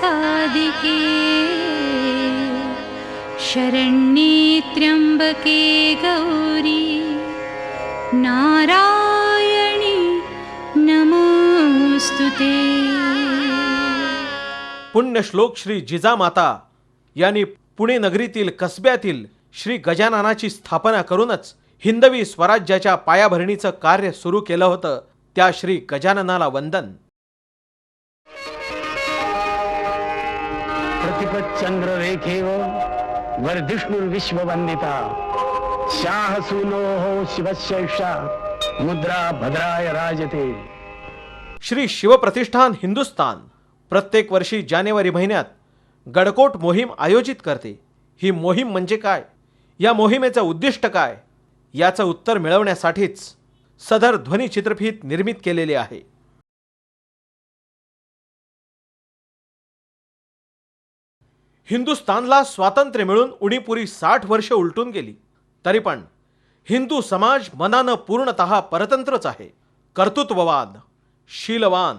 साधिके शरण्ये त्र्यंबके गौरी नारायणी नमोस्तुते। पुण्यश्लोक श्री जिजामाता यांनी पुणे नगरीतील कसब्यातील श्री गजाननाची स्थापना करूनच हिंदवी स्वराज्याच्या पायाभरणीचं कार्य सुरू केलं होतं. त्या श्री गजाननाला वंदन. प्रतिपच्चंद्र रेखेव वर्धिष्णुर्विश्ववंदिता शाहसूनो शिवशैषा मुद्रा भद्राय राजते. श्री शिवप्रतिष्ठान हिंदुस्थान प्रत्येक वर्षी जानेवारी महिन्यात गडकोट मोहीम आयोजित करते. ही मोहीम म्हणजे काय, या मोहिमेचं उद्दिष्ट काय, याचं उत्तर मिळवण्यासाठीच सदर ध्वनिचित्रफीत निर्मित केलेली आहे. हिंदुस्थानला स्वातंत्र्य मिळून उणीपुरी 60 वर्ष उलटून गेली, तरी पण हिंदू समाज मनानं पूर्णतः परतंत्रच आहे. कर्तृत्ववान, शीलवान,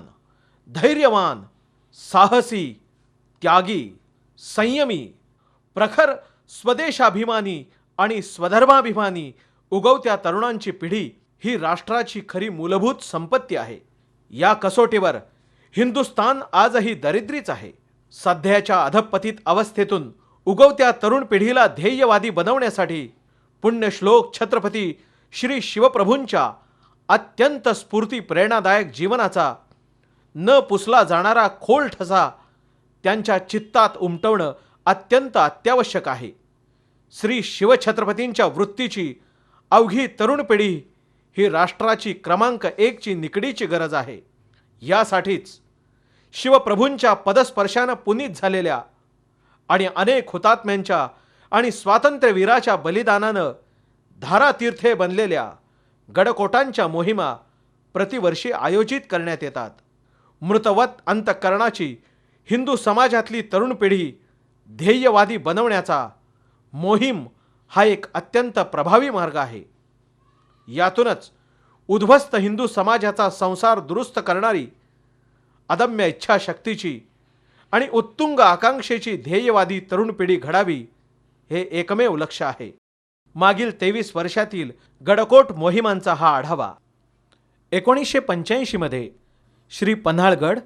धैर्यवान, साहसी, त्यागी, संयमी, प्रखर स्वदेशाभिमानी आणि स्वधर्माभिमानी उगवत्या तरुणांची पिढी ही राष्ट्राची खरी मूलभूत संपत्ती आहे. या कसोटीवर हिंदुस्थान आजही दरिद्रीच आहे. सध्याच्या अधपतित अवस्थेतून उगवत्या तरुण पिढीला ध्येयवादी बनवण्यासाठी पुण्यश्लोक छत्रपती श्री शिवप्रभूंच्या अत्यंत स्फूर्ती प्रेरणादायक जीवनाचा न पुसला जाणारा खोल ठसा त्यांच्या चित्तात उमटवणं अत्यंत अत्यावश्यक आहे. श्री शिवछत्रपतींच्या वृत्तीची अवघी तरुण पिढी ही राष्ट्राची क्रमांक 1 ची निकडीची गरज आहे. यासाठीच शिवप्रभूंच्या पदस्पर्शानं पुनीत झालेल्या आणि अनेक हुतात्म्यांच्या आणि स्वातंत्र्यवीराच्या बलिदानानं धारातीर्थे बनलेल्या गडकोटांच्या मोहिमा प्रतिवर्षी आयोजित करण्यात येतात. मृतवत अंतःकरणाची हिंदू समाजातली तरुण पिढी ध्येयवादी बनवण्याचा मोहीम हा एक अत्यंत प्रभावी मार्ग आहे. यातूनच उद्ध्वस्त हिंदू समाजाचा संसार दुरुस्त करणारी अदम्य इच्छाशक्तीची आणि उत्तुंग आकांक्षेची ध्येयवादी तरुण पिढी घडावी हे एकमेव लक्ष्य आहे. मागील 23 वर्षातील गडकोट मोहिमांचा हा आढावा. 1985 मध्ये श्री पन्हाळगड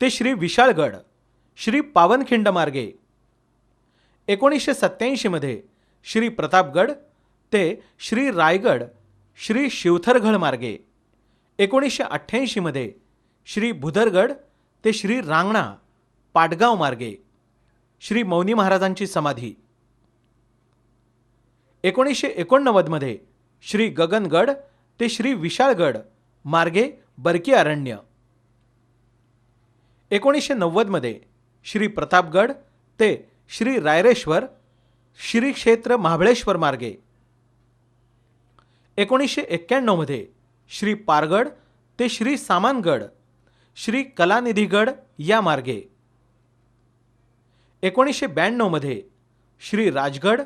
ते श्री विशाळगड श्री पावनखिंड मार्गे, 1987 मध्ये श्री प्रतापगड ते श्री रायगड श्री शिवथरगड मार्गे, 1988 मध्ये श्री भुदरगड ते श्री रांगणा पाटगाव मार्गे श्री मौनी महाराजांची समाधी, 1989 मध्ये श्री गगनगड ते श्री विशाळगड मार्गे बरकी अरण्य, 1990 मध्ये श्री प्रतापगड ते श्री रायरेश्वर श्री क्षेत्र महाबळेश्वर मार्गे, 1991 मध्ये श्री पारगड ते श्री सामानगड श्री कलानिधीगड या मार्गे, 1992 मध्ये श्री राजगड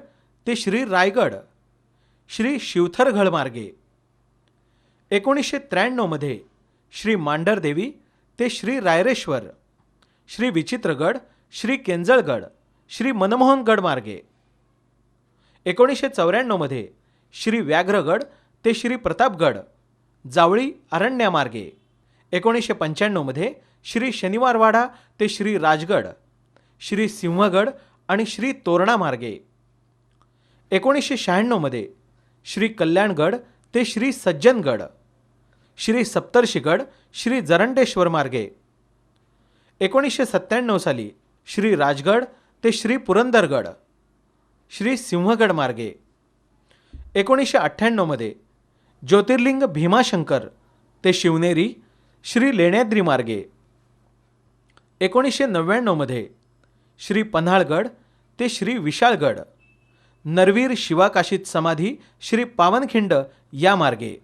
ते श्री रायगड श्री शिवथरगड मार्गे, 1993 मध्ये श्री मांढरदेवी ते श्री रायरेश्वर श्री विचित्रगड श्री केंजळगड श्री मनमोहनगड मार्गे, 1994 मध्ये श्री व्याघ्रगड ते श्री प्रतापगड जावळी अरण्यामार्गे, 1995 मध्ये श्री शनिवारवाडा ते श्री राजगड श्री सिंहगड आणि श्री तोरणा मार्गे, 1996 मध्ये श्री कल्याणगड ते श्री सज्जनगड श्री सप्तर्षिगड श्री जरंडेश्वर मार्गे, 1997 साली श्री राजगड ते श्री पुरंदरगड श्री सिंहगड मार्गे, 1998 मध्ये ज्योतिर्लिंग भीमाशंकर ते शिवनेरी श्री लेण्याद्री मार्गे, 1999 मध्ये श्री पन्हाळगड ते श्री विशाळगड नरवीर शिवाकाशीत समाधी श्री पावनखिंड या मार्गे,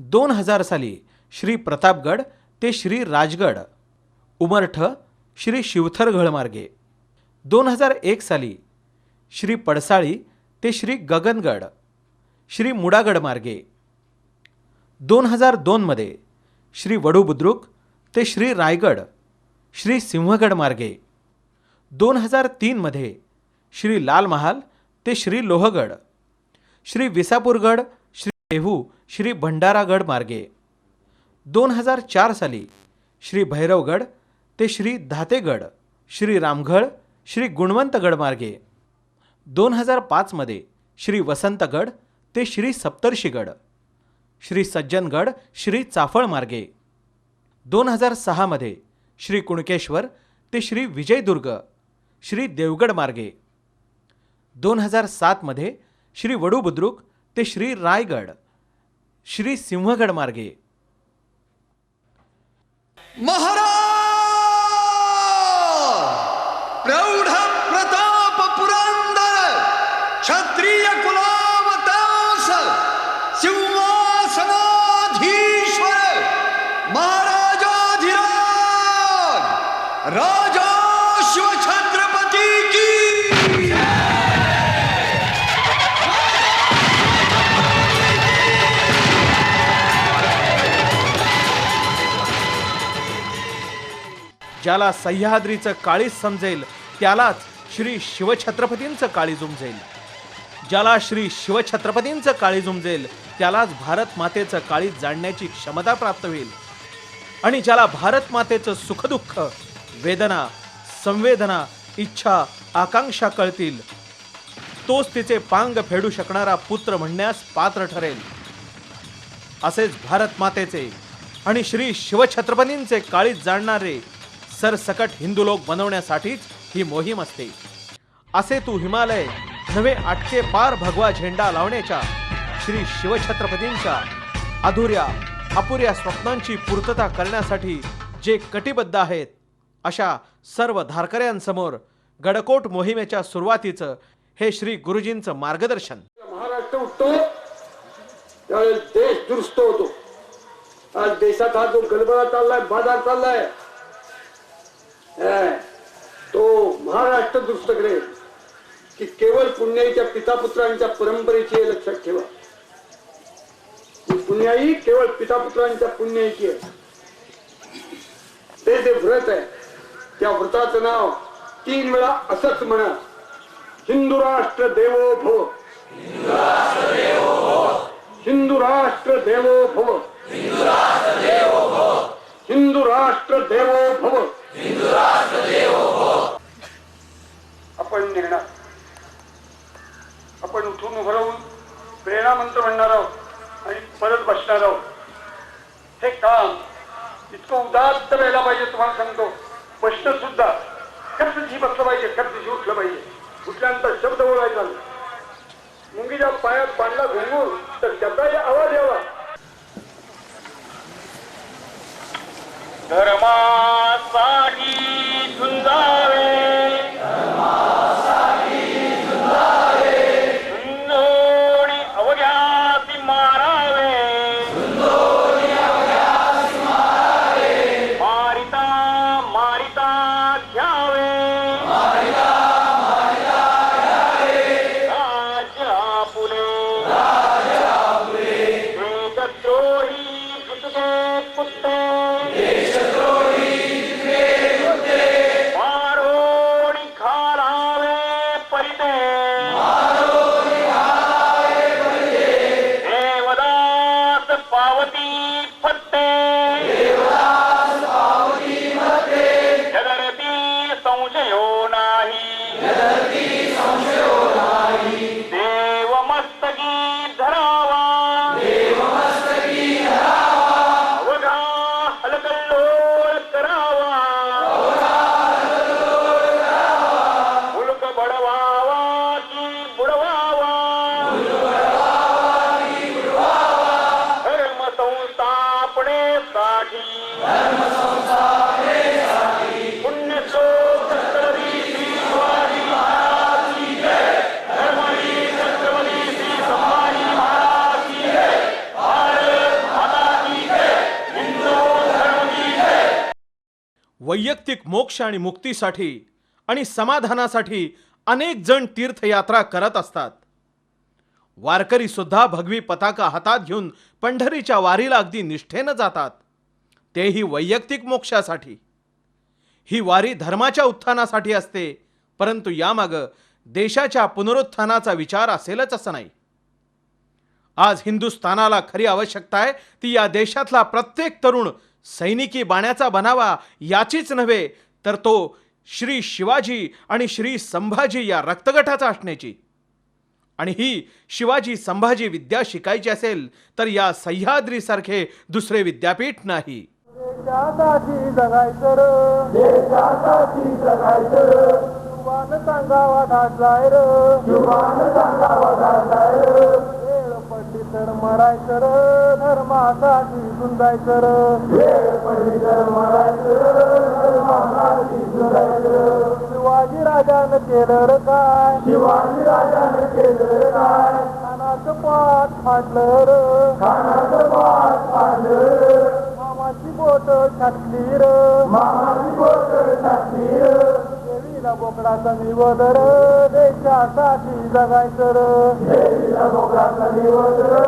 2000 साली श्री प्रतापगड ते श्री राजगड उमरठ श्री शिवथरगड मार्गे, 2001 साली श्री पडसाळी ते श्री गगनगड श्री मुडागड मार्गे, 2002 मध्ये श्री वडूबुद्रुक ते श्री रायगड श्री सिंहगड मार्गे, 2003मध्ये श्री लाल महाल ते श्री लोहगड, श्री विसापूरगड, श्री देहू, श्री भंडारागड मार्गे. 2004 साली श्री भैरवगड ते श्री धातेगड, श्री रामगड, श्री गुणवंतगड मार्गे. 2005मध्ये श्री वसंतगड ते श्री सप्तर्षिगड, श्री सज्जनगड, श्री चाफळ मार्गे. 2006मध्ये श्री कुणकेश्वर ते श्री विजयदुर्ग, श्री देवगड मार्गे. 2007मध्ये श्री वडूबुद्रुक ते श्री रायगड, श्री सिंहगड मार्गे. महाराज प्रौढ प्रताप पुरंदर क्षत्रिय कुलावतांस सिंहासनाधीश्वर महाराजाधिराज राजा शिवछत्रपती की ज्याला सह्याद्रीचं काळीज समजेल त्यालाच श्री शिवछत्रपतींचं काळीज उमजेल. ज्याला श्री शिवछत्रपतींचं काळीज उमजेल त्यालाच भारत मातेचं काळीज जाणण्याची क्षमता प्राप्त होईल. आणि ज्याला भारत मातेचं सुखदुःख, वेदना, संवेदना, इच्छा, आकांक्षा कळतील तोच तिचे पांग फेडू शकणारा पुत्र म्हणण्यास पात्र ठरेल. असेच भारत मातेचे आणि श्री शिवछत्रपतींचे काळीज जाणणारे सरसकट हिंदू लोक बनवण्यासाठीच ही मोहीम असते. असे तू हिमालय नवे आटके पार भगवा झेंडा लावण्याच्या श्री शिवछत्रपतींच्या अपुऱ्या स्वप्नांची पूर्तता करण्यासाठी जे कटिबद्ध आहेत अशा सर्व धारकऱ्यांसमोर गडकोट मोहिमेच्या सुरुवातीचं हे श्री गुरुजींचं मार्गदर्शन. महाराष्ट्र उठतो त्यावेळेस देश दुरुस्त होतो. आज देशात हा जो गलबला चाललाय, बाजार चाललाय, तो महाराष्ट्र दुरुस्त करेल की केवळ पुण्याईच्या पितापुत्रांच्या परंपरेची हे लक्षात ठेवा. पुण्याई केवळ पितापुत्रांच्या पुण्याईची आहे. ते जे व्रत आहे त्या व्रताचं नाव 3 वेळा असंच म्हणा, हिंदू राष्ट्र देवो भव, हिंदू राष्ट्र देवो भव, हिंदू राष्ट्र देवो भव. आपण निर्णय आपण उठून उभं राहून प्रेरणा मंत्र म्हणणार आहोत आणि परत बसणार आहोत. हे काम इतकं उदात्त व्हायला पाहिजे. तुम्हाला सांगतो, बसणं सुद्धा खर्चशी बसलं पाहिजे, खर्चशी उठलं पाहिजे. उठल्यानंतर शब्द बोलायचा, मुंगीच्या पायात पाडला घुंगूर तर शब्दाचा आवाज यावा. धर्मासाठी झुंजावे, झुंजोडी अवघ्यासी मारावे, मारिता मारिता घ्यावे, राज्य आपुले, देशद्रोही कुत्ते कुत्ते, मारोडी घालावे परिते, देवदास पावती फत्ते, जगरती संशयो नाही, देव मस्तकी धरावा, अवघा हलकल्लोळ करावा, मुलक बडवावा की बुडवावा, धर्म संस्थापनेसाठी पुण्यश्लोक छत्रपती श्री शिवाजी महाराज की जय, धर्मवीर छत्रपती श्री संभाजी महाराज की जय, भारत माता की जय, हिंदू धर्म की जय. वैयक्तिक मोक्ष आणि मुक्तीसाठी आणि समाधानासाठी अनेक जण तीर्थयात्रा करत असतात. वारकरी सुद्धा भगवी पताका हातात घेऊन पंढरीच्या वारीला अगदी निष्ठेनं जातात, तेही वैयक्तिक मोक्षासाठी. ही वारी धर्माच्या उत्थानासाठी असते परंतु यामागं देशाच्या पुनरुत्थानाचा विचार असेलच असं नाही. आज हिंदुस्थानाला खरी आवश्यकता आहे ती या देशातला प्रत्येक तरुण सैनिकी बाण्याचा बनावा याचीच नव्हे, तर तो श्री शिवाजी आणि श्री संभाजी या रक्तगटाचा असण्याची. आणि ही शिवाजी संभाजी विद्या शिकायची असेल तर या सह्याद्रीसारखे दुसरे विद्यापीठ नाही. देशासाठी जगायचं र, देशासाठी जगायचं र, जुबान सांगावा धाडलाय र, जुबान सांगावा धाडलाय र, वेळ पडली तर मरायचं र, धर्मासाठी झुंजायचं र, वेळ पडली तर मरायचं र, धर्मासाठी झुंजायचं र. शिवाजी राजानं केलं र काय, शिवाजी राजानं केलं र काय, खानाचं पाठ फाडलं र, खानाचं पाठ फाडलं र, मामाची बोट छाटली र, मामाची बोट छाटली र, देवीला बोकडाचा निवद र, देशासाठी जगायचं र, देवीला बोकडाचा निवद र,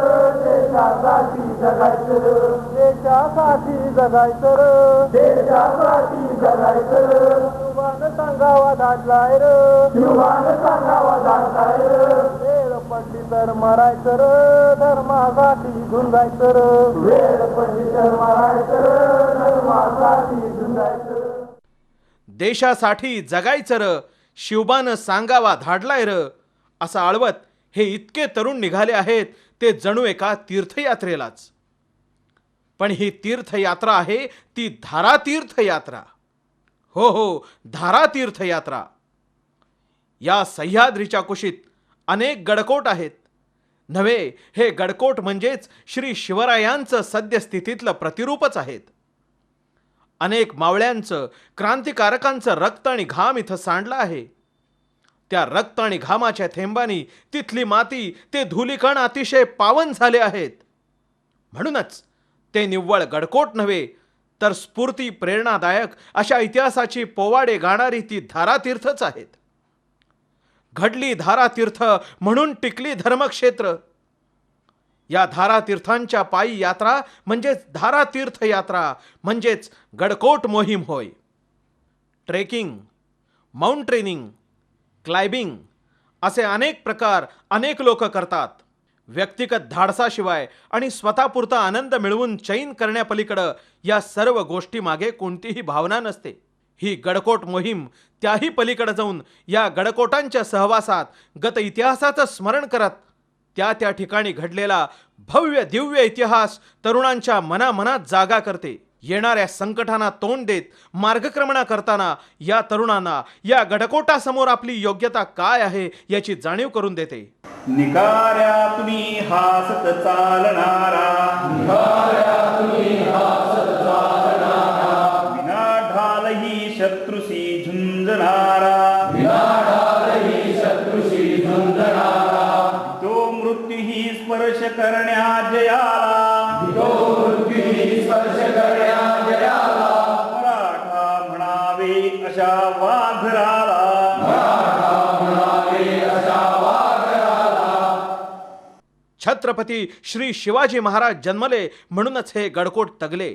देशासाठी जगायचं र, देशासाठी जगायचं र, देशासाठी जगायचं र. जुबान सांगावा धाडलाय र, जुबान सांगावा धाडलाय र, वेळ पडली तर मरायचं र, धर्मासाठी झुंजायचं र, वेळ पडली तर मरायचं र, धर्मासाठी झुंजायचं र. देशासाठी जगायचं र, शिवबानं सांगावा धाडलाय र असं आळवत हे इतके तरुण निघाले आहेत ते जणू एका तीर्थयात्रेलाच. पण ही तीर्थयात्रा आहे ती धारा तीर्थयात्रा. हो हो, धारा तीर्थयात्रा. या सह्याद्रीच्या कुशीत अनेक गडकोट आहेत. नव्हे, हे गडकोट म्हणजेच श्री शिवरायांचं सद्यस्थितीतलं प्रतिरूपच आहेत. अनेक मावळ्यांचं, क्रांतिकारकांचं रक्त आणि घाम इथं सांडलं आहे. त्या रक्त आणि घामाच्या थेंबांनी तिथली माती, ते धुलीकण अतिशय पावन झाले आहेत. म्हणूनच ते निव्वळ गडकोट नव्हे, तर स्फूर्ती प्रेरणादायक अशा इतिहासाची पोवाडे गाणारी ती धारातीर्थच आहेत. घडली धारातीर्थ म्हणून टिकली धर्मक्षेत्र. या धारातीर्थांच्या पायी यात्रा म्हणजेच धारातीर्थ यात्रा म्हणजेच गडकोट मोहीम होय. ट्रेकिंग, माउंटेनिंग, क्लाइम्बिंग असे अनेक प्रकार अनेक लोक करतात. व्यक्तिगत धाडसाशिवाय आणि स्वतःपुरता आनंद मिळवून चैन करण्यापलीकडं या सर्व गोष्टी मागे कोणतीही भावना नसते. ही गडकोट मोहीम त्याही पलीकडे जाऊन या गडकोटांच्या सहवासात गत इतिहासाचं स्मरण करत त्या ठिकाणी घडलेला भव्य दिव्य इतिहास तरुणांच्या मनामनात जागा करते. येणाऱ्या संकटांना तोंड देत मार्गक्रमणा करताना या तरुणांना या गडकोटासमोर आपली योग्यता काय आहे याची जाणीव करून देते. निकाऱ्यातुनी हासत चालणारा, निकाऱ्यातुनी हासत चालणारा, विना ढालही शत्रुशी झुंजणारा, विना ढालही शत्रुशी झुंजणारा, तो मृत्यूही स्पर्श करण्या जयाला, तो मृत्यूही स्पर्श करण्या जयाला, मराठा म्हणावे अशा वाघराला, मराठा म्हणावे अशा वाघराला. छत्रपती श्री शिवाजी महाराज जन्मले म्हणूनच हे गडकोट तगले.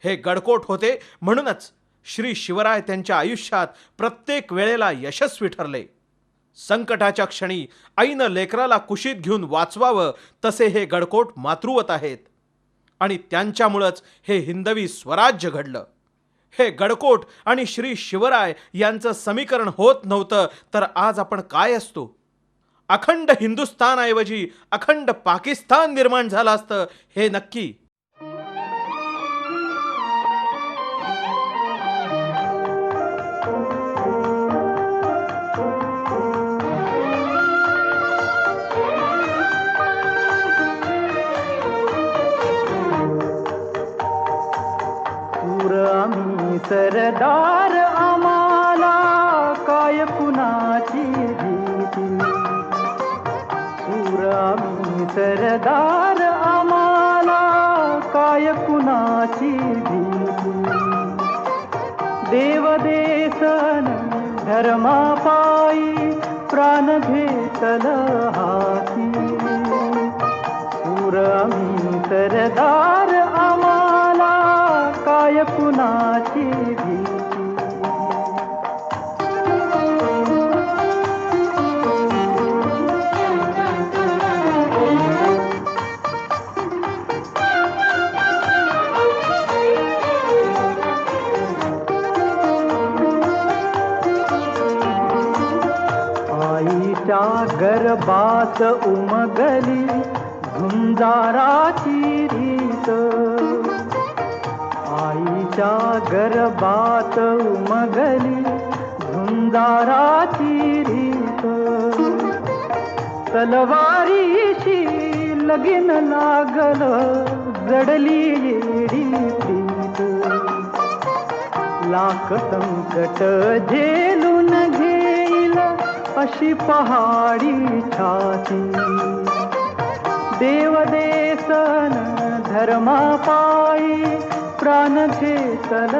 हे गडकोट होते म्हणूनच श्री शिवराय त्यांच्या आयुष्यात प्रत्येक वेळेला यशस्वी ठरले. संकटाच्या क्षणी आईनं लेकराला कुशीत घेऊन वाचवावं तसे हे गडकोट मातृवत आहेत. आणि त्यांच्यामुळंच हे हिंदवी स्वराज्य घडलं. हे गडकोट आणि श्री शिवराय यांचं समीकरण होत नव्हतं तर आज आपण काय असतो? अखंड हिंदुस्थानऐवजी अखंड पाकिस्तान निर्माण झालं असतं हे नक्की. आम्ही सरदार, आम्हाला काय कुणाची भीती. आम्ही सरदार, आम्हाला काय कुणाची भीती. देव देसन धर्मापायी प्राण घेतल हाती. आम्ही सरदार, आम्हाला काय कुणाची भीती. आईच्या गर्भात उमगली झुंजाराची रीत, आईच्या गर्भात उमगली झुंजाराची रीत, तलवारीशी लगीन लागलं जडली येडी प्रीत, लाख संकट झेलून घेईल अशी पहाडी छाती, देवदेसन धर्मापायी प्राण घेतल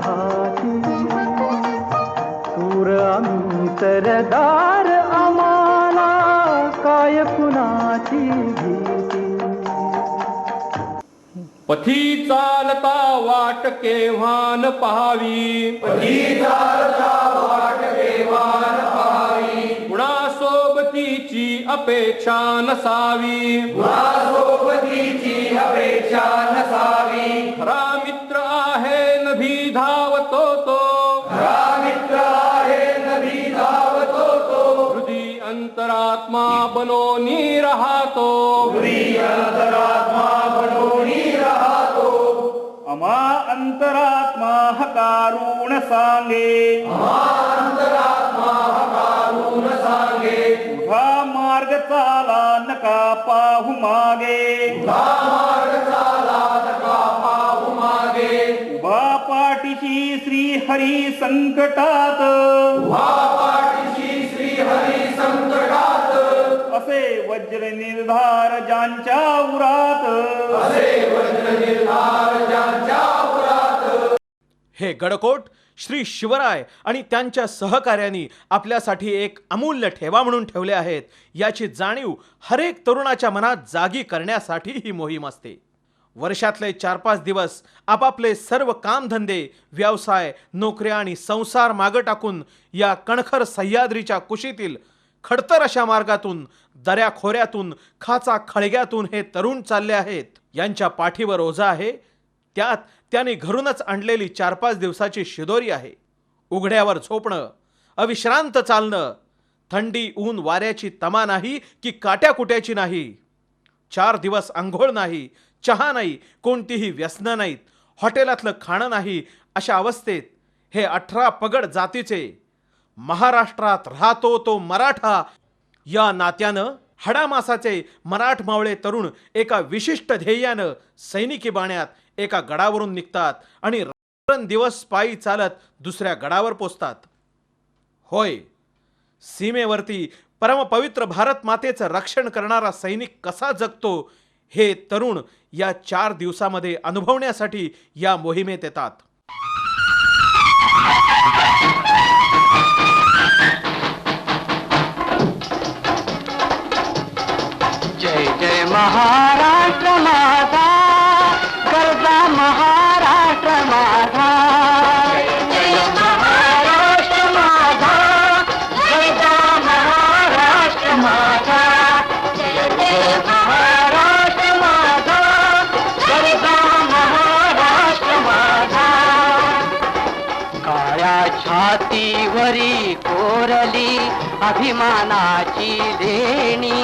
हाती, सूर आम्ही सरदार आम्हाला काय कुणाची भीती. पथी चालता वाट केव्हान पहावी, पथी चालता वाट केव्हान पहावी, कुणासोबतीची अपेक्षा नसावी, कुणासोबतीची अपेक्षा नसावी, खरा मित्र आहे नभी धावतो तो, खरा मित्र आहे नभी धावतो तो, हृदय अंतरात्मा बनोनी राहतो, हृदय अंतरात्मा बनोनी राहतो, अमा अंतरात्मा हकारून सांगे, अमा अंतरात्मा हकारून सांगे, उभा मार्ग चाला नका पाहू मागे, उभा मार्ग चाला नका पाहू मागे, उभा पाठीशी श्री हरी संकटात, उभा पाठीशी श्री हरी संकटात, असे वज्र निर्धार ज्यांच्या उरात, असे वज्र निर्धार ज्यांच्या उरात. हे गडकोट श्री शिवराय आणि त्यांच्या सहकार्यांनी आपल्यासाठी एक अमूल्य ठेवा म्हणून ठेवले आहेत, याची जाणीव हरेक तरुणाच्या मनात जागी करण्यासाठी ही मोहीम असते. वर्षातले 4-5 दिवस आपापले सर्व कामधंदे, व्यवसाय, नोकऱ्या आणि संसार मागं टाकून या कणखर सह्याद्रीच्या कुशीतील खडतर अशा मार्गातून, दऱ्याखोऱ्यातून, खाचा खळग्यातून हे तरुण चालले आहेत. यांच्या पाठीवर ओझा आहे, त्यात त्याने घरूनच आणलेली 4-5 दिवसाची शिदोरी आहे. उघड्यावर झोपणं, अविश्रांत चालणं, थंडी ऊन वाऱ्याची तमा नाही की काट्याकुट्याची नाही, 4 दिवस आंघोळ नाही, चहा नाही, कोणतीही व्यसनं नाहीत, हॉटेलातलं खाणं नाही, अशा अवस्थेत हे 18 पगड जातीचे, महाराष्ट्रात राहतो तो मराठा या नात्यानं हाडामासाचे मराठमावळे तरुण एका विशिष्ट ध्येयानं सैनिकी बाण्यात एका गडावरून निघतात आणि दिवस पायी चालत दुसऱ्या गडावर पोचतात. होय, सीमेवरती परमपवित्र भारत मातेचं रक्षण करणारा सैनिक कसा जगतो हे तरुण या 4 दिवसामध्ये अनुभवण्यासाठी या मोहिमेत येतात. जय जय महाराष्ट्र माझा, गरजा महाराष्ट्र माझा, जय महाराष्ट्र माझा, गरजा महाराष्ट्र माझा, जय महाराष्ट्र माझा, गरजा महाराष्ट्र माझा. काळ्या छातीवरी कोरली अभिमानाची लेणी,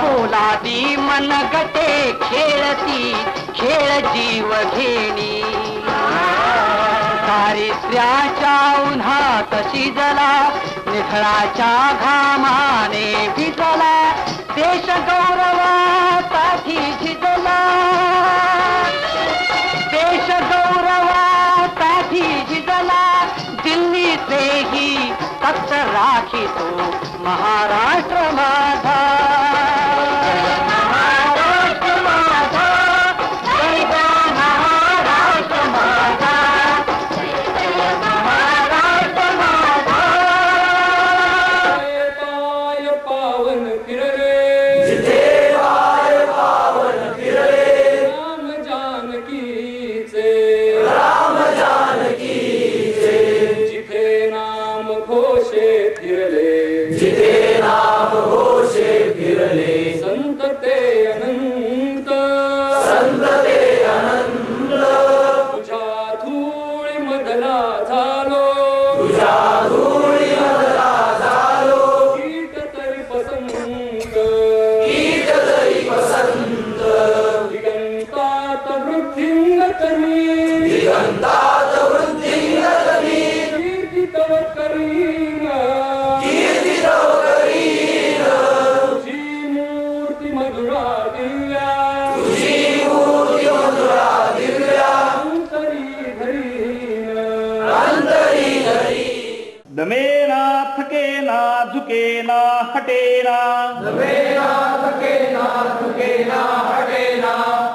पोलादी मनगटे खेळती खेळ जीव घेणी, दारिद्र्याच्या उन्हात शिजला, निखळाच्या घामाने भिजला, देश गौरवासाठी झिजला, देश गौरवासाठी झिजला, दिल्लीचेही तख्त राखितो महाराष्ट्र माझा. महाराष्ट्र माझा, जय महाराष्ट्र माझा, जय महाराष्ट्र माझा. पाय पावन फिरले, जिथे पाय पावन फिरले, राम जानकीचे, राम जानकीचे, जिथे नाम घोषे फिरले, जिथे नाम घोषे फिरले, संत ते अनंत, संत ते अनंत, तुझ्या धूळी मधला झालो, तुझ्या धूळी मधला झालो, कीट दबेना थकेना झुकेना हटेना दबेना थकेना झुकेना हटेना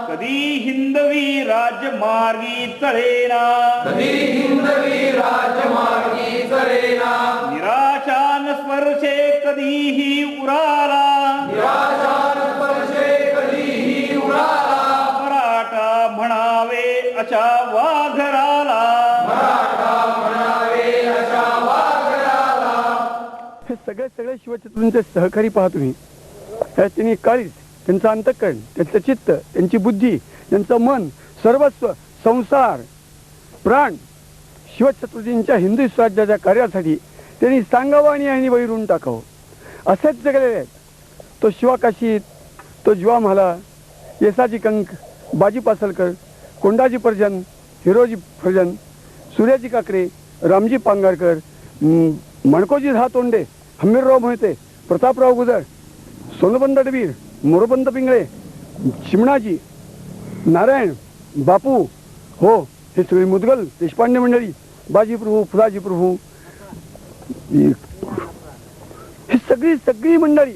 कधी हिंदवी राजमार्गी चढेना कधी हिंदवी राजमार्गी चढेना निराशा न स्पर्शे कधीही उराला निराशान स्पर्शे कधीही उडाला मराठा म्हणावे अशा वाघराला मराठा म्हणावे अशा वाघराला हे सगळे शिवछत्रपतींचे सहकारी पहा तुम्ही. त्यांनी काळीज, त्यांचं अंतःकरण, त्यांचं चित्त, त्यांची बुद्धी, त्यांचं मन, सर्वस्व, संसार, प्राण शिवछत्रपतींच्या हिंदू स्वराज्याच्या कार्यासाठी त्यांनी सांगावं आणि यांनी वैरून टाकावं असेच जगलेले आहेत. तो शिवाकाशीत, तो ज्वामाला, येसाजी कंक, बाजी पासलकर, कोंडाजी परजन, हिरोजी फर्जन, सूर्याजी काकरे, रामजी पांगारकर, मणकोजी धातोंडे, हम्मीरराव मोहिते, प्रतापराव गुजर, सोनबंद डबीर, मोरोपंत पिंगळे, चिमणाजी, नारायण, बापू, हो हे सगळी मुदगल देशपांडे मंडळी, बाजी प्रभू, फुलाजी प्रभू, ही सगळी मंडळी,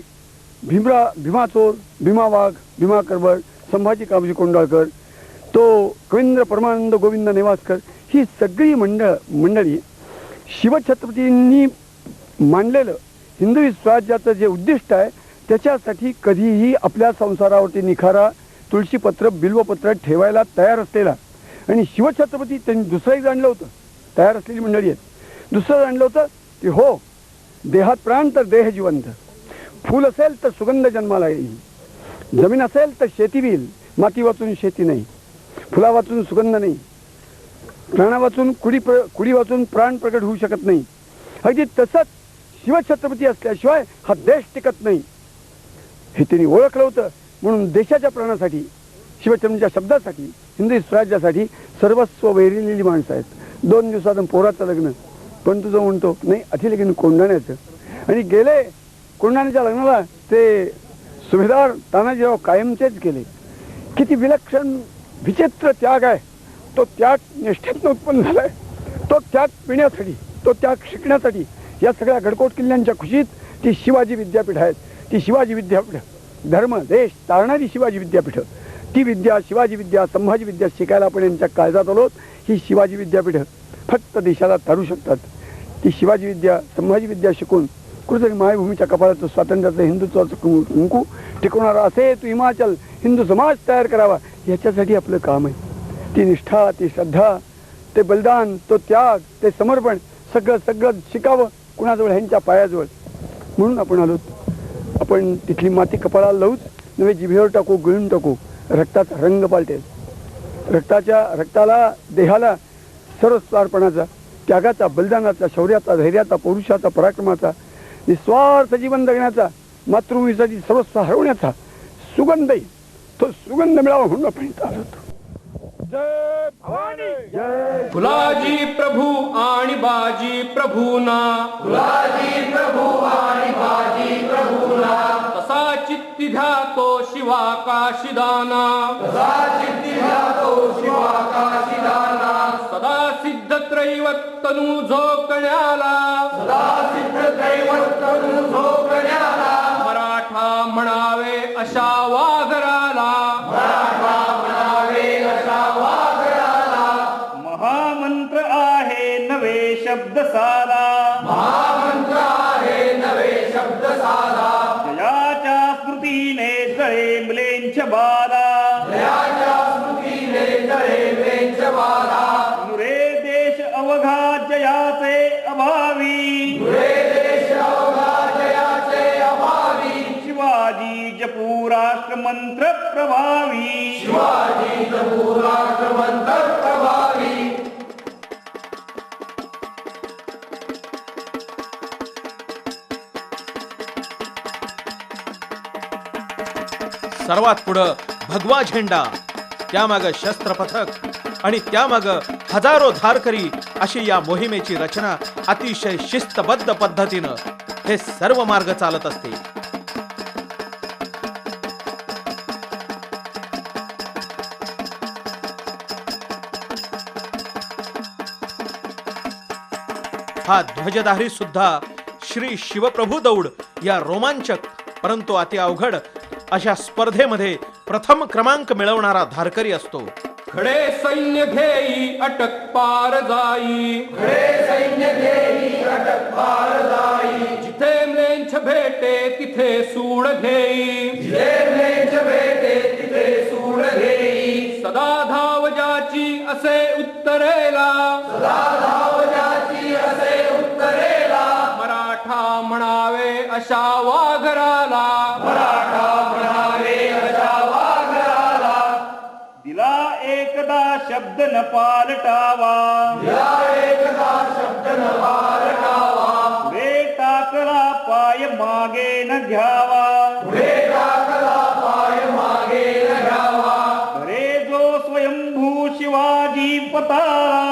भीमा चोर, भीमा वाघ, भीमा करबड, संभाजी कामजी कोंडाळकर, तो कवींद्र परमानंद गोविंद नेवासकर, ही सगळी मंडळी शिवछत्रपतींनी मांडलेलं हिंदवी स्वराज्याचं जे उद्दिष्ट आहे त्याच्यासाठी कधीही आपल्या संसारावरती निखारा, तुळशीपत्र, बिल्वपत्र ठेवायला तयार असलेला. आणि शिवछत्रपती त्यांनी दुसरंही जाणलं होतं, तयार असलेली मंडळी आहेत. दुसरं जाणलं होतं की हो, देहात प्राण तर देह जिवंत, फूल असेल तर सुगंध जन्माला येईल, जमीन असेल तर शेती होईल, माती वाचून शेती नाही, फुला वाचून सुगंध नाही, प्राणा वाचून कुडी वाचून प्राण प्रकट होऊ शकत नाही. अगदी तसंच शिवछत्रपती असल्याशिवाय हा देश टिकत नाही हे त्यांनी ओळखलं होतं. म्हणून देशाच्या प्राणासाठी, शिवछत्रपतींच्या शब्दासाठी, हिंदू स्वराज्यासाठी सर्वस्व वेरिलेली माणसं आहेत. 2 दिवसात पोराचं लग्न, पण तुझं म्हणतो नाही अति लगीन कोंढाण्याचं. आणि गेले कोंढाण्याच्या लग्नाला ते सुभेदार तानाजीराव कायमचेच गेले. किती विलक्षण विचित्र त्याग आहे. तो त्याग निष्ठेतनं उत्पन्न झालाय. तो त्याग पिण्यासाठी, तो त्याग शिकण्यासाठी या सगळ्या गडकोट किल्ल्यांच्या खुशीत ती शिवाजी विद्यापीठ आहेत. ती शिवाजी विद्यापीठ, धर्म देश तारणारी शिवाजी विद्यापीठ, ती विद्या, शिवाजी विद्या, संभाजी विद्या शिकायला आपण यांच्या काळजात आलोत. ही शिवाजी विद्यापीठ फक्त देशाला तारू शकतात. ती शिवाजी विद्या, संभाजी विद्या शिकून कुठेतरी मायभूमीच्या कपाळाचं स्वातंत्र्याचं, हिंदुत्वाचं कुंकू टिकवणारा असे तू हिमाचल हिंदू समाज तयार करावा, याच्यासाठी आपलं काम आहे. ती निष्ठा, ती श्रद्धा, ते बलिदान, तो त्याग, ते समर्पण सगळं शिकावं कुणाजवळ, ह्यांच्या पायाजवळ. म्हणून आपण आलो. आपण तिथली माती कपाळाला लावूच नव्हे, जिभेवर टाकू, गिळून टाकू. रक्ताचा रंग पालटेल. रक्ताला, देहाला सर्वस्वार्पणाचा, त्यागाचा, बलिदानाचा, शौर्याचा, धैर्याचा, पौरुषाचा, पराक्रमाचा, निस्वार्थ जीवन जगण्याचा, मातृभूमीसाठी सर्वस्व हरवण्याचा सुगंध आहे. तो सुगंध मिळावा म्हणून आपण इथं आलो होतो. जय भवानी, जय फुलाजी प्रभू आणि बाजी प्रभूना, फुलाजी प्रभू आणि बाजी प्रभूना तसा चित्ती ध्यातो शिवाकाशिदाना, तसा चित्ती ध्यातो शिवाकाशिदाना सदा सिद्ध त्रैवत्तनु झोकण्याला, सदा सिद्ध दैवत्तनु झोकण्याला मराठा म्हणावे अशा वाघराला, मराठा म्हणावे अशा वाघराला महामंत्र आहे नवे शब्द साला, महामंत्र आहे नवे शब्द साधा जयाच्या स्मृतीने जळे मुलेंच्या बाला, जयाच्या स्मृतीने जळे वेंच बाला नुरे देश अवघा जयाचे अभावी, पुरे देश अवघा जयाचे अभावी शिवाजी जपू राष्ट्रमंत्र प्रभावी, शिवाजी जपू राष्ट्रमंत्र प्रभावी. सर्वात पुढं भगवा झेंडा, त्यामागं शस्त्र पथक आणि त्यामागं हजारो धारकरी अशी या मोहिमेची रचना अतिशय शिस्तबद्ध पद्धतीनं हे सर्व मार्ग चालत असते. हा ध्वजधारी सुद्धा श्री शिवप्रभू दौड या रोमांचक परंतु अति अवघड अशा स्पर्धेमध्ये प्रथम क्रमांक मिळवणारा धारकरी असतो. खडे सैन्य घेई अटक पार जाई, खडे सैन्य घेई अटक पार जाई, जिथे म्लेंछ भेटे तिथे सूड घेई, जिथे म्लेंछ भेटे तिथे सूड घेई, सदा धाव ज्याची असे उत्तरेला, सदा धाव ज्याची असे उत्तरेला, मराठा म्हणावे अशा वाघराला, मराठा म्हणावे अशा वाघराला, दिला एकदा शब्द न पालटावा, या एकदा शब्द न पालटावा, पुढे टाकला पाय मागे न घ्यावा, पुढे टाकला पाय मागे न घ्यावा, अरे जो स्वयंभू शिवाजी पताला,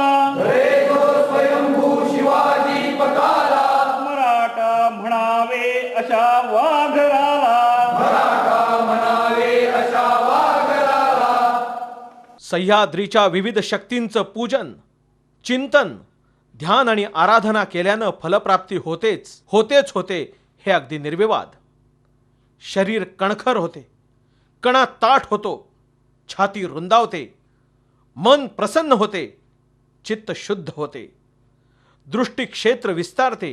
रे जो स्वयंभू शिवाजी पताला, मराठा म्हणावे अशा वाघराला, मराठा म्हणावे अशा वाघराला. सह्याद्रीच्या विविध शक्तींचं पूजन, चिंतन, ध्यान आणि आराधना केल्यानं फलप्राप्ती होते हे अगदी निर्विवाद. शरीर कणखर होते, कणा ताठ होतो, छाती रुंदावते, मन प्रसन्न होते, चित्त शुद्ध होते, दृष्टी क्षेत्र विस्तारते,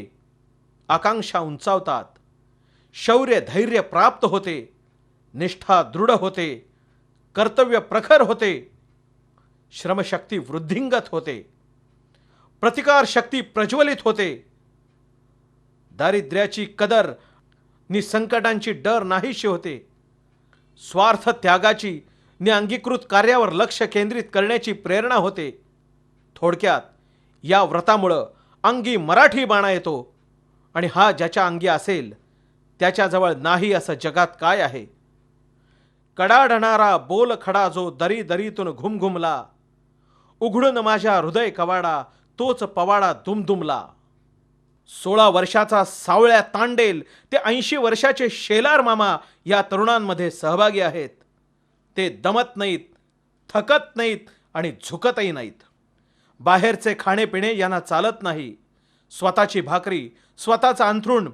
आकांक्षा उंचावतात, शौर्य धैर्य प्राप्त होते, निष्ठा दृढ होते, कर्तव्य प्रखर होते, श्रमशक्ती वृद्धिंगत होते, प्रतिकार शक्ती प्रज्वलित होते, दारिद्र्याची कदर नि संकटांची डर नाहीशी होते, स्वार्थ त्यागाची नि अंगीकृत कार्यावर लक्ष केंद्रित करण्याची प्रेरणा होते. थोडक्यात या व्रतामुळं अंगी मराठी बाणा येतो आणि हा ज्याच्या अंगी असेल त्याच्याजवळ नाही असं जगात काय आहे. कडाडणारा बोल खडा जो दरी दरीतून घुमघुमला, उघडून माझ्या हृदय कवाडा तोच पवाडा दुमदुमला. 16 वर्षाचा सावळ्या तांडेल ते 80 वर्षाचे शेलार मामा या तरुणांमध्ये सहभागी आहेत. ते दमत नाहीत, थकत नाहीत आणि झुकतही नाहीत. बाहेरचे खाणेपिणे यांना चालत नाही. स्वतःची भाकरी, स्वतःचं अंथरूण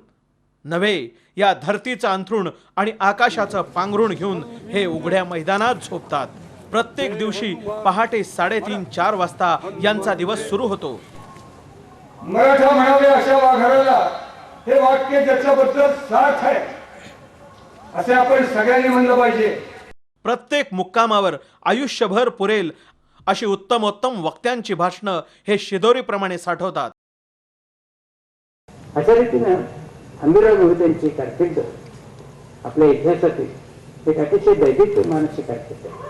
नव्हे, या धरतीचं अंथरूण आणि आकाशाचं पांघरूण घेऊन हे उघड्या मैदानात झोपतात. प्रत्येक दिवशी पहाटे 3:30-4 वाजता यांचा दिवस सुरू होतो. मराठा म्हणावे अशा वाघराला हे वाक्य ज्याच्याबद्दल सार्थ आहे असे आपण सगळ्यांनी म्हणलं पाहिजे. प्रत्येक मुक्कामावर आयुष्यभर पुरेल अशी उत्तमोत्तम वक्त्यांची भाषणं हे शिदोरीप्रमाणे साठवतात. अशा रीतीनं हंबीरराव मोहितेंची कारकीर्द आपल्या इतिहासातील एक अतिशय दैदिप्यमानाची कारकीर्द आहे.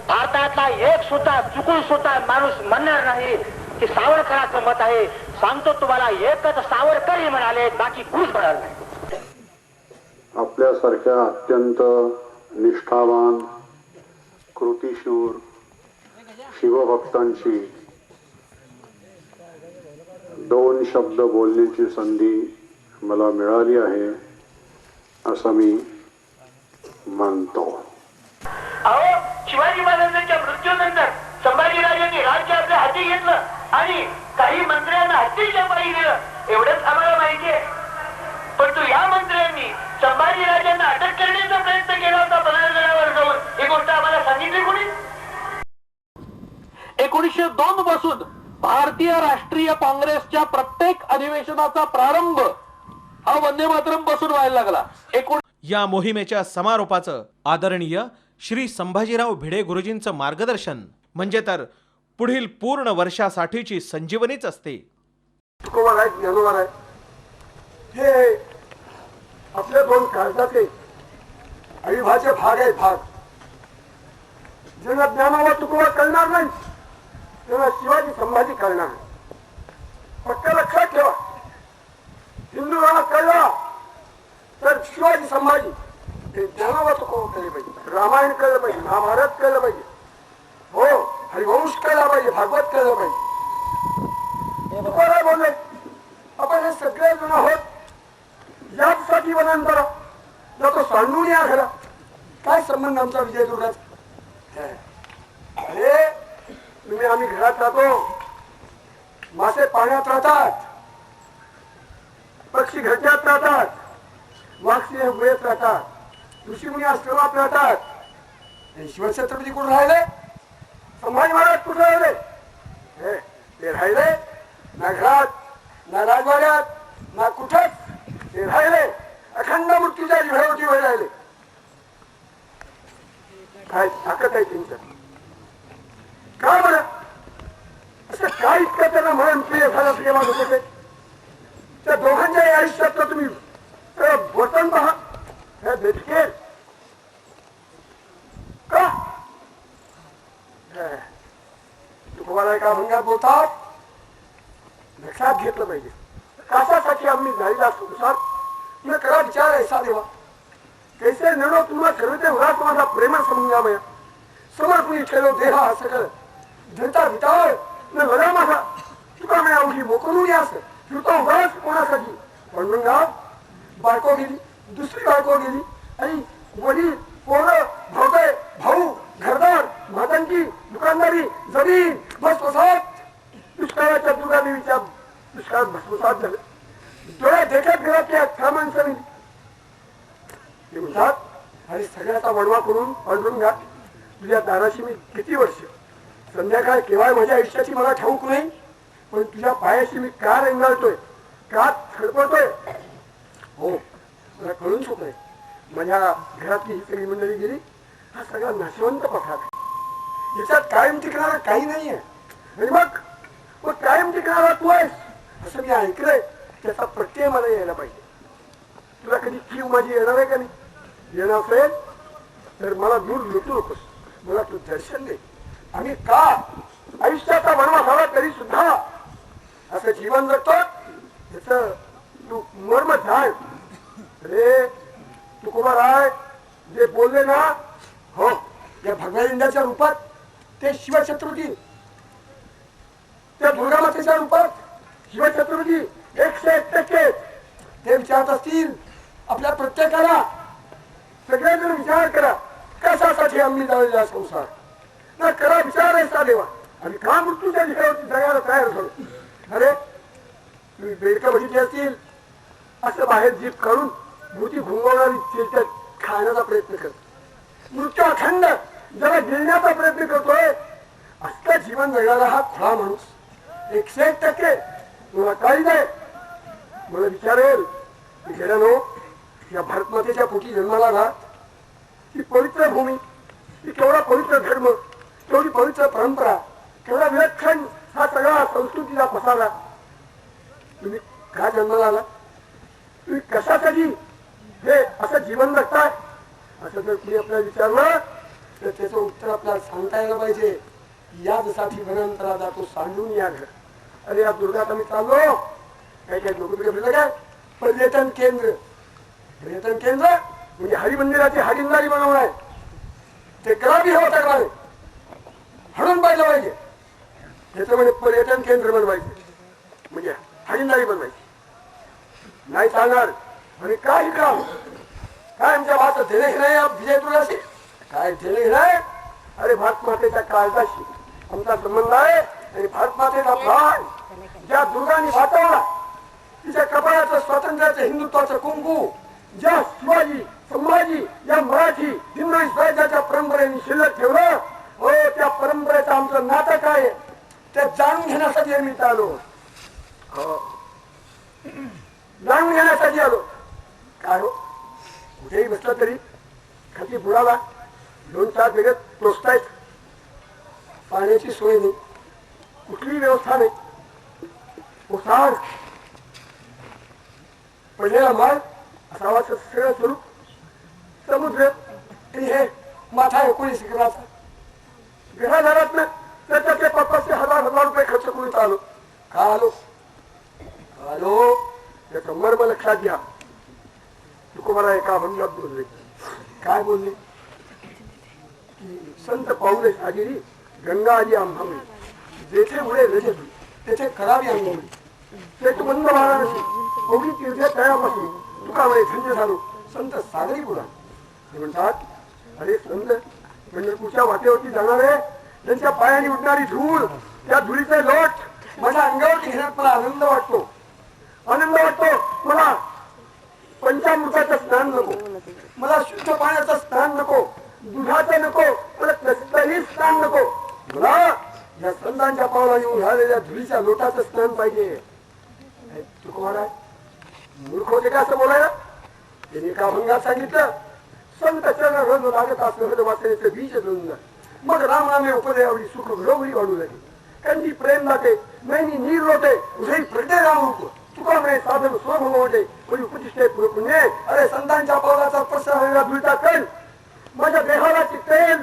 भारतातला एक सुद्धा चुकून सुद्धा माणूस म्हणणार नाही की सावरकरांचं मत आहे. सांगतो तुम्हाला, एकच सावरकर म्हणाले, बाकी कुणीच म्हणाल नाही. आपल्यासारख्या अत्यंत निष्ठावान, कृतिशूर शिवभक्तांची 2 शब्द बोलण्याची संधी मला मिळाली आहे असं मी मानतो. अहो, शिवाजी महाराजांच्या मृत्यूनंतर संभाजीराजांनी राज्य आपल्या हाती घेतलं आणि काही मंत्र्यांना हत्तीच्या पायी दिलं, एवढंच आम्हाला माहिती आहे. परंतु या मंत्र्यांनी संभाजीराजांना अटक करण्याचा प्रयत्न केला होता बलगडावर जाऊन. ही गोष्ट आम्हाला सांगितली कोणी? 1902 पासून भारतीय राष्ट्रीय काँग्रेसच्या प्रत्येक अधिवेशनाचा प्रारंभ हा वंदे मातरम पासून व्हायला लागला. या मोहिमेच्या समारोपाचं आदरणीय श्री संभाजीराव भिडे गुरुजींचं मार्गदर्शन म्हणजे तर पुढील पूर्ण वर्षासाठीची संजीवनीच असते. तुकोबार आहे, ज्ञानोबार आहे, हे आपल्या 2 काळजाचे अविभाज्य भाग आहेत. भाग ज्यांना ज्ञानोबा तुकोबा कळणार नाही त्यांना शिवाजी संभाजी कळणार नाही. फक्त लक्षात ठेवा, हिंदू धर्म कळला तर शिवाजी संभाजी हे ज्ञानोबा तुकोबा कळले पाहिजे, रामायण कळलं पाहिजे, महाभारत कळलं पाहिजे, हो हरिवंश कळला पाहिजे, भागवत कळलं पाहिजे. तुकोबा बोलले आपण हे सगळे जण आहोत याचसाठी वनांतरा जातो सांडून या घरा. काय संबंध आमचा विजयदुर्गाचा? अरे तुम्ही आम्ही घरात राहतो, मासे पाण्यात राहतात, पक्षी घरच्यात राहतात, वाघसिंह गुहेत राहतात, ऋषीमुनी आश्रमात राहतात. आणि शिवछत्रपती कुठे राहिले? संभाजी महाराज कुठे राहिले? ते राहिले ना घरात, ना राजवाड्यात, ना कुठंच. ते राहिले अखंड मूर्तीच्या विभवतीवर राहिले. काय ताकद आहे त्यांचं? काय बरं असं काय इतकं त्यांना म्हणून प्रिय झालं प्रेमा होते? त्या दोघांच्याही आयुष्यातलं तुम्ही वर्तन पहा. हे भेटकेल का? तुम्हाला एका भंगात बोलतात, लक्षात घेतलं पाहिजे. कशासाठी आम्ही झालेला संसार तुला करा विचार ऐसा देवा. कैसे निर्णय तुम्हाला ठरवते होणार तुम्हाला प्रेम समजामया समर्पणी ठेलो देहा असं कर जनता विटाळ न लढा माझा तुका मी अवघी मोकळून यास फिरतो उभाच कोणासाठी. पण बायको गेली, दुसरी बायको गेली, आणि वडील पोरं भावते भाऊ घरदार मातांची दुकानदारी जमीन भस्मसात. दुष्काळाच्या दुर्गादेवीच्या दुष्काळात भस्मसात झालं. डोळ्या देखत घरातल्या त्या माणसाने ते म्हणतात, अरे सगळ्याचा वडवा करून पळून घात. तुझ्या दाराशी मी किती वर्ष संध्याकाळ केव्हा माझ्या आयुष्याची मला ठाऊक नाही, पण तुझ्या पायाशी मी का रेंगाळतोय, का थडपडतोय, हो मला कळून चुकलंय. माझ्या घरातली ही सगळी मंडळी गेली. हा सगळा नाशवंत पठार आहे, याच्यात कायम टिकणारा काही नाहीये. आणि मग कायम टिकणारा तू आहेस असं मी ऐकलंय. त्याचा प्रत्यय मला यायला पाहिजे. तुला कधी जीव माझी येणार आहे का नाही? येणार असेल तर मला दूर लुटू नकोस, मला तू दर्शन दे. आम्ही का आयुष्याचा वनवास झाला तरी सुद्धा असं जीवन जगतो त्याच तू मर्म जाण. अरे तुकोबाराय जे बोलले ना, हो या भगवान इंद्राच्या रूपात ते शिवछत्रपती, त्या दुर्गामातेच्या रूपात शिवछत्रपती 101% ते विचारत असतील. आपल्या प्रत्येकाला सगळेजण विचार करा, कशासाठी आम्ही जाळलेला संसार ना करा विचार ऐसा देवा. आणि का मृत्यूच्या विषयावरती जगायला तयार झालो. अरे तुम्ही बेडकं बघितली असतील, असं बाहेर जीभ काढून भूती घुंगवणारी चिलटत खाण्याचा प्रयत्न करतो. मृत्यू अखंड जरा गिळण्याचा प्रयत्न करतोय. असलं जीवन जगणारा हा खुळा माणूस 101% मला काही नाही. मला विचारेल गेल्यानो या भारतमातेच्या पोटी जन्माला घात, ती पवित्र भूमी, ती केवढा पवित्र धर्म, केवढी पवित्र परंपरा, केवढा विलक्षण हा सगळा संस्कृतीचा पसारा. तुम्ही का जन्माला आला? तुम्ही कशासाठी हे असं जीवन जगताय? असं जर तुम्ही आपल्याला विचारलं तर त्याचं उत्तर आपल्याला सांगता यायला पाहिजे. याचसाठी वनांतरा जातो सांडून या घर. अरे या दुर्गात आम्ही चाललो, काही काही लोक फिरलं काय पर्यटन केंद्र. पर्यटन केंद्र म्हणजे हरिमंदिराची हागिंदारी बनवणं आहे. ते करावी होता का हडून पाहिलं पाहिजे. त्याचं म्हणजे पर्यटन केंद्र बनवायचे, म्हणजे हागिंदारी बनवायची नाही चालणार. आणि काही काम काय आमच्या भात दिले नाही विजय तुळाशी काय दिले नाही. अरे भारत मातेच्या काळजाशी आमचा संबंध आहे. आणि भारत मातेचा प्राण ज्या दुर्गाने वाचवला, तिच्या कपाळाचं स्वातंत्र्याचं हिंदुत्वाचं कुंकू ज्या शिवाजी संभाजी या मराठी हिंदवी स्वराज्याच्या परंपरेने शिल्लक ठेवलं, हो त्या परंपरेचं आमचं नातं काय ते जाणून घेण्यासाठी आम्ही आलो. जाणून घेण्यासाठी आलो. काय हो कुठेही बसलं तरी खाली बुडाला 2-4 वेगळे टोचतायत. पाण्याची सोय नाही, कुठलीही व्यवस्था नाही. ओसाड पडलेला माल असावा सगळं स्वरूप समुद्र. आणि हे माथा 19 एकराचा घरादारात ना त्याच्यातले 500,000 रुपये खर्च करून आलो. का आलो? आलो त्याचं मर्म लक्षात घ्या. तुकोबाला एका अभंगात बोलले. काय बोलले? की संत पाऊले सागिरी गंगा आजी आंबावली, जेथे मुळे रजत तेथे करावी अंगवली. तेच मंद वाराणसी कोणी तीर्थ तळ्यापासून तुका वळे धन्य झालो संत सागरी पुराण. ते म्हणतात अरे संत पंढरपूरच्या वाटेवरती जाणारे त्यांच्या पायाने उडणारी धूळ, त्या धुळीचे लोट माझ्या अंगावरती घेण्यात मला आनंद वाटतो. आनंद वाटतो मला. पंचामृताचं स्नान नको, मला शुद्ध पाण्याचं स्नान नको, दुधाचं नको, मला कसलंही स्नान नको. मला या संतांच्या पावला येऊन झालेल्या धुळीच्या लोटाचं स्नान पाहिजे. तू कोण आहे? मूर्ख होते का असं बोलायला? त्यांनी एका अभंगात सांगितलं, संत चरण रंग लागत असं वाचण्याचं बीज दोन मग रामनामे उपदे आवडी सुख घरोघरी वाढू लागेल. कंदी प्रेम लाटे मैनी नीर लोटे उसे प्रटे राम रूप तुका म्हणे साधन स्वभाव वाटे कोणी उपदिष्टे पुण्य. अरे संतांच्या पावलाचा प्रसार धुळीचा कण माझ्या देहाला चित्तेल.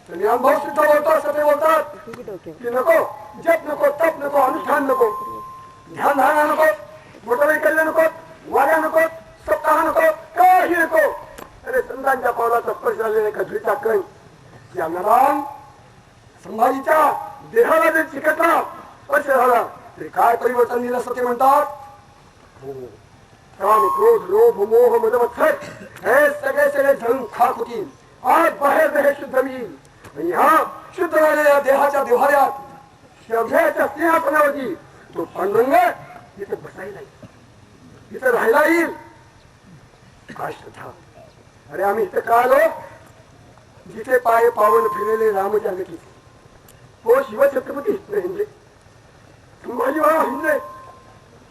त्यांनी अनुभव सुद्धा बोलतो असं ते बोलतात की नको जप नको, तप नको, अनुष्ठान नको, ध्यान धारणा नको, मोठं कल्ले नको, वाऱ्या नको, सप्ताह नको, काही नको. अरे संतांच्या पावलाचा स्पर्श झालेला एका धुळीचा कण या नराम संभाजीच्या देहाला जर चिकटला स्पर्श झाला तरी काय परिवर्तन दिलं असं ते म्हणतात. काम, क्रोध, लोभ, मोह, मद, मत्सर हे सगळे जळून खाक होतील. आज बाहेर हे शुद्ध होईल. आणि ह्या शुद्ध झालेल्या देहाच्या देव्हाऱ्यात श्रद्धेच्या स्नेहापणावरती तो पांडुरंग इथं बसायला येईल, इथं राहायला येईल. काय श्रद्धा. अरे आम्ही इथं का आलो? जिथे पाय पावन फिरलेले राम जानकी हो शिवछत्रपती इथं हिंदले, संभाजी महाराज हिंदले,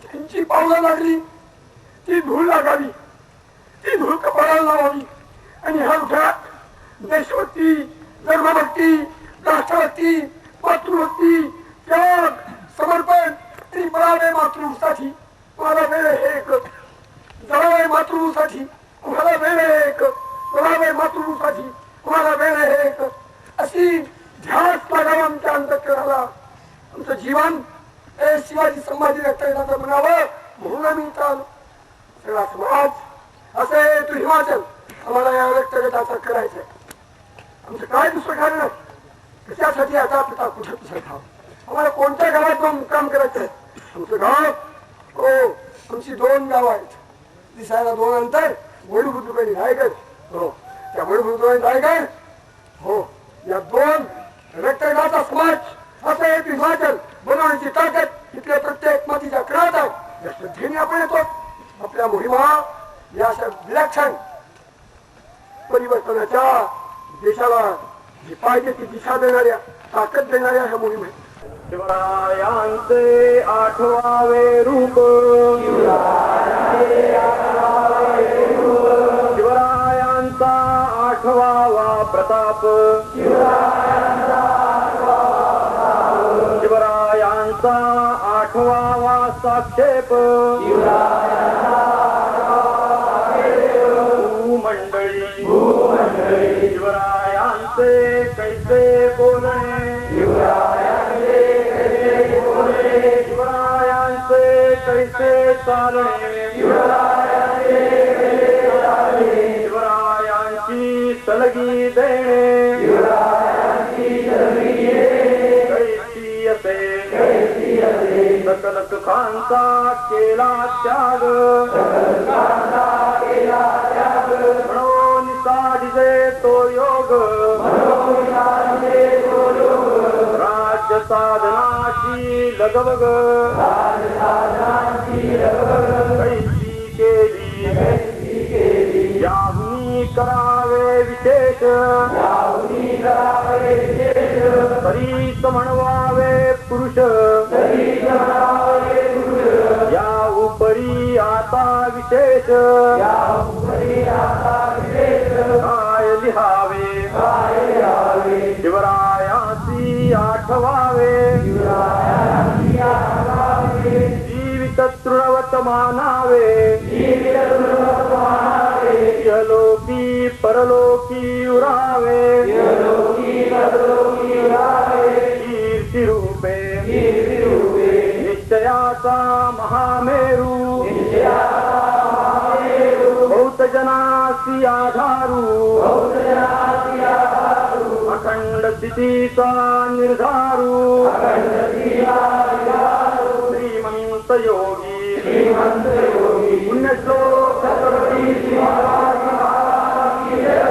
त्यांची पावलं लागली, ती धूळ लागावी, ती धूळ कपाळाला लावावी. आणि ह्या उठात देशभक्ती, धर्मभक्ती, राष्ट्रभक्ती, मातृभक्ती, त्याग, समर्पण ती पळावे मातृसाठी मला वेळ एक, जळावे मातृसाठी तुम्हाला वेळ एक, पळावे मातृसाठी तुम्हाला वेळ एक. अशी ध्यास लागावा आमच्या अंतःकरणाला. आमचं जीवन हे शिवाजी संभाजी रक्तदानाचं म्हणावं म्हणून आम्ही इथं आलो. सगळा समाज असे तू हिमाचल आम्हाला या रक्तगटाचा करायचंय. आमचं काय दुसरं कारण नाही. कशासाठी आता पिता कुठे दुसरं ठाव आम्हाला कोणत्या गावात जाऊन काम करायचंय? आमचं गाव हो आमची 2 गाव आहेत. दिसायला 2 अंतर वडूबुद्रुक आणि रायगड. हो त्या वडूबुद्रुक आणि रायगड हो या 2 रक्तगटाचा समाज असं एक हिमाचल बनवण्याची ताकद इथल्या प्रत्येक मातीच्या कणात आहे. या श्रद्धेने आपण येतो. आपल्या मोहिमा या अशा विलक्षण परिवर्तनाच्या देशाला जी पाहिजे ती दिशा देणाऱ्या ताकद देणाऱ्या ह्या मोहीम आहेत. शिवरायांचे 8वावे रूप, शिवरायांचा 8वा प्रताप, शिवरायांचा 8वा साक्षेप, भूमंडळी शिवरायांचे कैसे बोलणे, शिवरायांचे कैसे चालणे, शिवरायांची सलगी देणे, कैसी असे सकल सुखांचा केला त्याग, म्हणून साधिजे तो योग, राज्य साधनाची लगबग, कैसी केली याहुनी करावे विशेष, तरीच म्हणवावे पुरुष, या उपरी आता विशेष, काय लिहावे शिवरायांची 8वावे, जीवित तृणवत मानावे, यलोकी परलोकी उरावे, कीर्ती रूपे निश्चयाचा महामेरू, बहुत जनासी आधारू, अखंड स्थितीचा निर्धारू, श्रीमंत योगी पुण्यश्लोक छत्रपती शिवाजी महाराज की जय,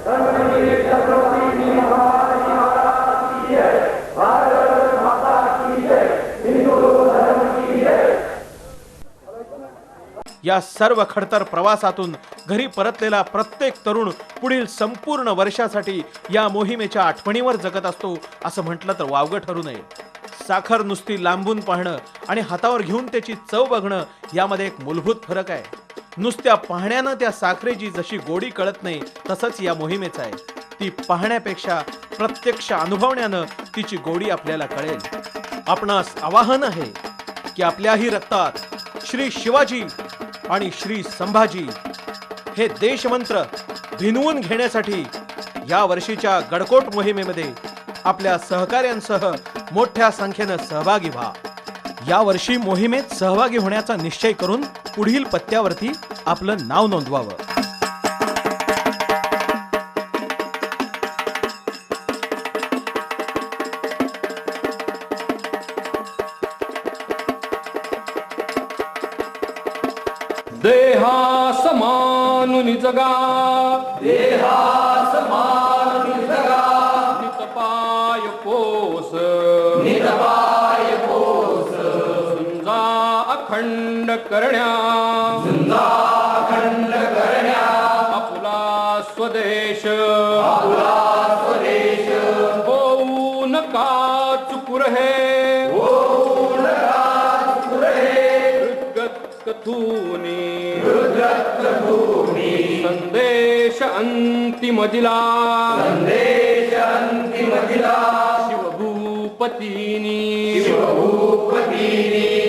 धर्मवीर छत्रपती शिवाजी महाराज की जय, भारत माता की जय, हिंदू धर्म की जय. या सर्व खडतर प्रवासातून घरी परतलेला प्रत्येक तरुण पुढील संपूर्ण वर्षासाठी या मोहिमेच्या आठवणीवर जगत असतो असं म्हटलं तर वावगं ठरू नये. साखर नुसती लांबून पाहणं आणि हातावर घेऊन त्याची चव बघणं यामध्ये एक मूलभूत फरक आहे. नुसत्या पाहण्यानं त्या साखरेची जशी गोडी कळत नाही तसंच या मोहिमेचं आहे. ती पाहण्यापेक्षा प्रत्यक्ष अनुभवण्यानं तिची गोडी आपल्याला कळेल. आपणास आवाहन आहे की आपल्याही रक्तात श्री शिवाजी आणि श्री संभाजी हे देशमंत्र भिनवून घेण्यासाठी या वर्षीच्या गडकोट मोहिमेमध्ये आपल्या सहकाऱ्यांसह मोठ्या संख्येनं सहभागी व्हा. या वर्षी मोहिमेत सहभागी होण्याचा निश्चय करून पुढील पत्त्यावरती आपलं नाव नोंदवावं. देहा समानुनि जगा, देहा समानुनि जगा, नितपाय पोस, नितपाय पोस, झुंजा अखंड करण्या, झुंजा अखंड करण्या, आपुला स्वदेश, आपुला स्वदेश, होऊ नका चुकुर हे, होऊ नका चुकुर हे, कथूनी रुद्रत्वभूमी, संदेश अंतिम दिला, संदेश अंतिम दिला, शिवभूपतीनी, शिवभूपतीनी,